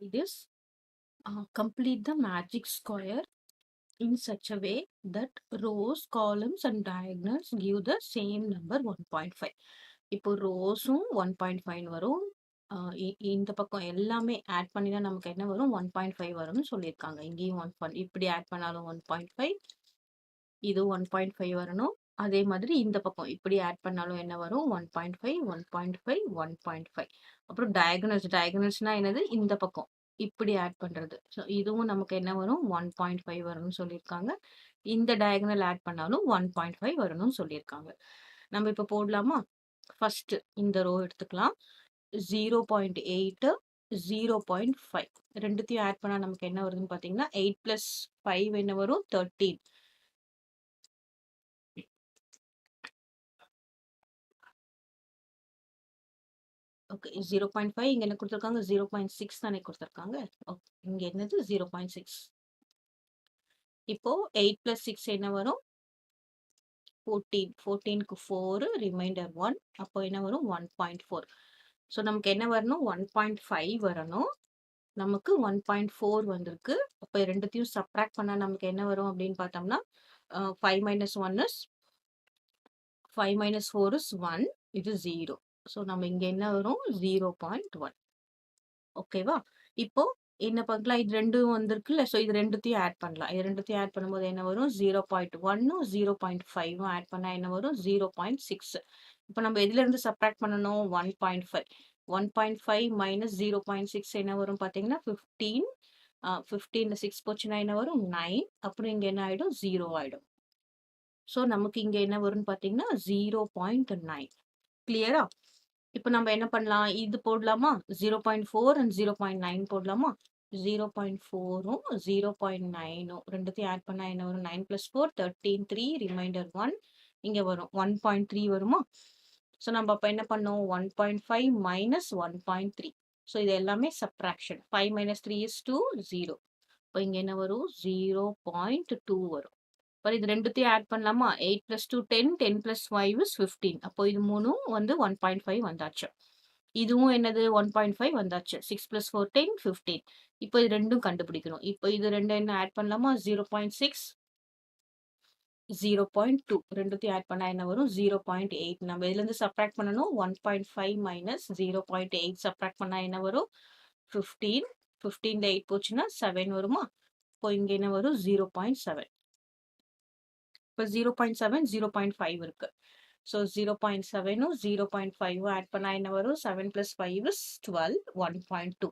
It is complete the magic square in such a way that rows, columns and diagonals give the same number 1.5. இப்போ ரோஸும் 1.5 வரும். இந்த பக்கம் எல்லாமே add பண்ணினா நமக்கு என்ன வரும்? 1.5 வரும்னு சொல்லியிருக்காங்க. இங்கேயும் இப்படி ஆட் பண்ணாலும் 1.5, இது 1.5 வரணும். அதே மாதிரி இந்த பக்கம் இப்படி ஆட் பண்ணாலும் என்ன வரும்? 1.5, 1.5, 1.5. அப்புறம் டயகனல்ஸ்னா என்னது? இந்த பக்கம் இப்படி ஆட் பண்றது. ஸோ இதுவும் நமக்கு என்ன வரும்? 1.5 வரும்னு சொல்லியிருக்காங்க. இந்த டயகனல் ஆட் பண்ணாலும் 1.5 வரணும்னு சொல்லியிருக்காங்க. நம்ம இப்ப போடலாமா? ஃபர்ஸ்ட் இந்த ரோ எடுத்துக்கலாம். 0.8, 0.5 ரெண்டுத்தையும் ஆட் பண்ணா நமக்கு என்ன வருதுன்னு பார்த்தீங்கன்னா 8 + 5 என்ன வரும்? 13. ஓகே. 0.5 இங்க என்ன குடுத்துருக்காங்க? 0.6 தானே குடுத்துருக்காங்க. ஓகே. இங்க என்னது? 0.6. இப்போ 8 + 6 என்ன வரும்? 14. 14க்கு 4 ரிமைண்டர் 1. அப்போ என்ன வரும்? 1.4. ஸோ நமக்கு என்ன வரணும்? 1.5 வரணும். நமக்கு 1.4 வந்திருக்கு. அப்ப ரெண்டுத்தையும் சப்ட்ராக்ட் பண்ணா நமக்கு என்ன வரும் அப்படின்னு பார்த்தோம்னா 5 - 1 is 5 - 4 is 1. இது 0. ஸோ நம்ம இங்க என்ன வரும்? 0.1. ஓகேவா? இப்போ என்ன பண்ணலாம்? இது 2ம் வந்திருக்குல்ல. ஸோ இது ரெண்டுத்தையும் ஆட் பண்ணலாம். இது ரெண்டுத்தையும் ஆட் பண்ணும்போது என்ன வரும்? 0.1ம் 0.5ம் ஆட் பண்ணா என்ன வரும்? 0.6. இப்போ நம்ம எதுலேருந்து சப்ட்ராக்ட் பண்ணணும்? 1.5. 1.5 - 0.6 என்ன வரும் பார்த்தீங்கன்னா 15. 15ல 6 போச்சுன்னா என்ன வரும்? 9. அப்புறம் இங்க என்ன ஆயிடும்? 0 ஆயிடும். ஸோ நமக்கு இங்க என்ன வரும்னு பார்த்தீங்கன்னா 0.9. கிளியரா? இப்ப நம்ம என்ன பண்ணலாம்? இது போடலாமா? 0.4 அண்ட் 0.9 போடலாமா? 0.4ம் 0.9ம் ரெண்டுத்தையும் ஆட் பண்ணா என்ன வரும்? 9 + 4 13, 3 ரிமைண்டர் 1 இங்க வரும். 1.3 வருமா? ஸோ நம்ம அப்ப என்ன பண்ணோம்? 1.5 - 1.3. ஸோ இது எல்லாமே சப்ட்ராக்ஷன். 5 - 3 is 2, 0. இப்போ இங்க என்ன வரும்? 0.2 வரும். அப்புறம் இது ரெண்டுத்தையும் ஆட் பண்ணலாமா? 8 + 2 10, 10 + 5 is 15. அப்போ இது மூணும் வந்து 1.5 வந்தாச்சு. இதுவும் என்னது? 1.5 வந்தாச்சு. 6 + 4 10, 15. இப்போ இது ரெண்டும் கண்டுபிடிக்கணும். இப்போ இது ரெண்டும் என்ன ஆட் பண்ணலாமா? 0.6, 0.2 ரெண்டுத்தையும் ஆட் பண்ணா என்ன வரும்? 0.8. நம்ம இதுலேருந்து சப்ட்ராக்ட் பண்ணணும். 1.5 - 0.8 சப்ட்ராக்ட் பண்ணா என்ன வரும்? 15. 15ல 8 போச்சுன்னா 7 வருமா? இப்போ இங்க என்ன வரும்? 0.7. இப்போ 0.7, 0.5 இருக்கு. ஸோ 0.7ம் 0.5ம் ஆட் பண்ணா என்ன வரும்? 7 + 5 is 12, 1.2.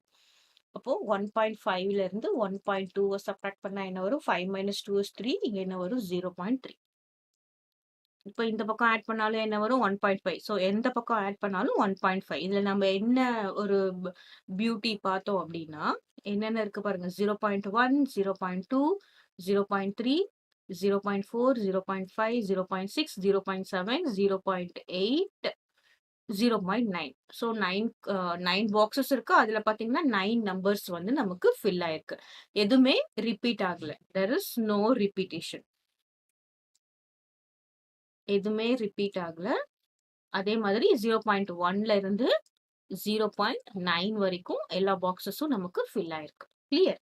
அப்போ 1.5ல இருந்து 1.2 சப்ட்ராக்ட் பண்ணா என்ன வரும்? 5 - 2 is 3. இங்க என்ன வரும்? 0.3. இப்போ இந்த பக்கம் ஆட் பண்ணாலும் என்ன வரும்? 1.5. ஸோ எந்த பக்கம் ஆட் பண்ணாலும் 1.5. இதுல நம்ம என்ன ஒரு பியூட்டி பார்த்தோம் அப்படின்னா, என்னென்ன இருக்கு பாருங்க. 0.1, 0.2, 0.3, 0.4, 0.5, 0.6, 0.7, 0.8, 0.9. ஸோ 9 பாக்ஸஸ் இருக்கு. அதுல பாத்தீங்கன்னா 9 நம்பர்ஸ் வந்து நமக்கு ஃபில் ஆயிருக்கு. எதுவுமே ரிப்பீட் ஆகல. There is no repetition. எதுவுமே ரிப்பீட் ஆகல. அதே மாதிரி 0.1ல இருந்து 0.9 வரைக்கும் எல்லா பாக்ஸஸும் நமக்கு ஃபில் ஆயிருக்கு. கிளியர்?